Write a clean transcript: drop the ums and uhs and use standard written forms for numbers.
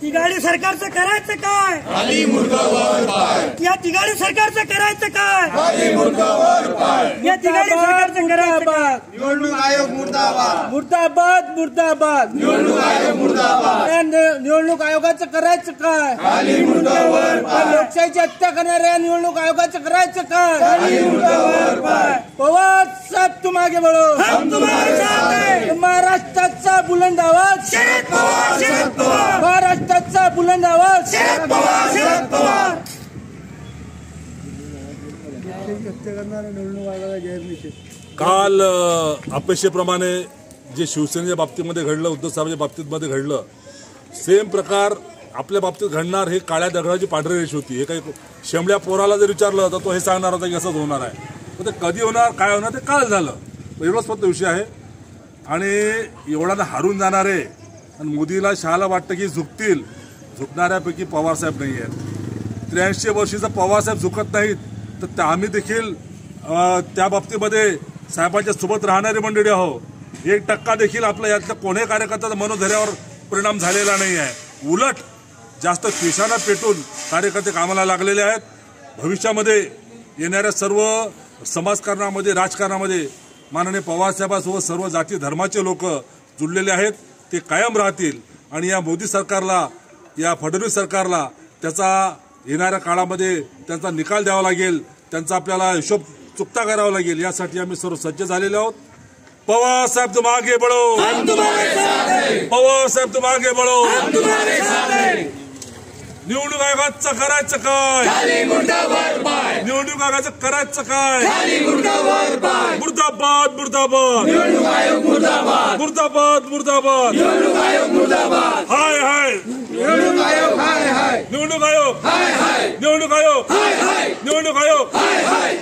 तिघाडी सरकारचं करायचं काय? खाली मुर्दाबाद पाय. या तिघाडी सरकारचं करायचं काय? खाली मुर्दाबाद पाय. या तिघाडी सरकारचं करायचं काय? निवडणूक आयोग मुर्दाबाद. मुर्दाबाद मुर्दाबाद. निवडणूक आयोग मुर्दाबाद. निवडणूक आयोगाचं करायचं काय? खाली मुर्दाबाद पाय. लोकशाहीची हत्या करणाऱ्या निवडणूक आयोगाचं करायचं काय? खाली मुर्दाबाद पाय. पवार साहेब तुम आगे बढ़ो, हम तुम्हारे साथ हैं. महाराष्ट्राचा बुलंद आवाज शरद पवार, शरद पवार. महाराष्ट्राचा बुलंद आवाज शरद पवार, शरद पवार. काल अपेक्षेप्रमाणे जे शिवसेनेच्या बाबतीमध्ये घडलं, उद्धव साहेबांच्या बाबतीमध्ये घडलं, सेम प्रकार आपल्या बाबतीत घडणार. हे काळ्या दगडाची पांढरी रेष होती. हे काही शेंबड्या पोराला जर विचारलं तर तो हे सांगणार होता की असंच होणार आहे. पण ते कधी होणार, काय होणार ते काल झालं. एवढाच फक्त विषय आहे. आणि एवढ्यानं हारून जाणारे आणि मोदीला शहाला वाटतं की झुकतील, झुकणाऱ्यापैकी पवारसाहेब नाही आहेत. 83 वर्षीचा पवारसाहेब झुकत नाहीत तर आम्ही देखील त्या बाबतीमध्ये साहेबांच्या सोबत राहणारी मंडळी आहो. 1% देखील आपल्या यातल्या कोणत्याही कार्यकर्त्याचा मनोधैर्यावर परिणाम झालेला नाही आहे. उलट जास्त केशांना पेटून कार्यकर्ते कामाला लागलेले आहेत. भविष्यामध्ये येणाऱ्या सर्व समाजकारणामध्ये, राजकारणामध्ये माननीय पवारसाहेबांसोबत सर्व जाती धर्माचे लोक जुळलेले आहेत. ते कायम राहतील. आणि या मोदी सरकारला, या फडणवीस सरकारला त्याचा येणाऱ्या काळामध्ये त्यांचा निकाल द्यावा लागेल. त्यांचा आपल्याला हिशोब चुकता करावा लागेल. यासाठी आम्ही सर्व सज्ज झालेले आहोत. पवार साहेब तुम आगे बढ़ो, हम तुम्हारे साथ हैं. पवार साहेब तुम आगे बढ़ो. हम तुम्हारे साथ हैं. निवडणूक आयोगाचं करायचं काय? खाली मुर्दाबाद पाय. निवडणूक आयोगाचं करायचं काय? खाली मुर्दाबाद पाय. मुर्दाबाद मुर्दाबाद. निवडणूक आयोग मुर्दाबाद. मुर्दाबाद मुर्दाबाद. निवडणूक आयोग मुर्दाबाद. हाय हाय. निवडणूक आयोग हाय हाय. निवडणूक आयोग हाय हाय. निवडणूक आयोग हाय हाय. निवडणूक आयोग हाय हाय.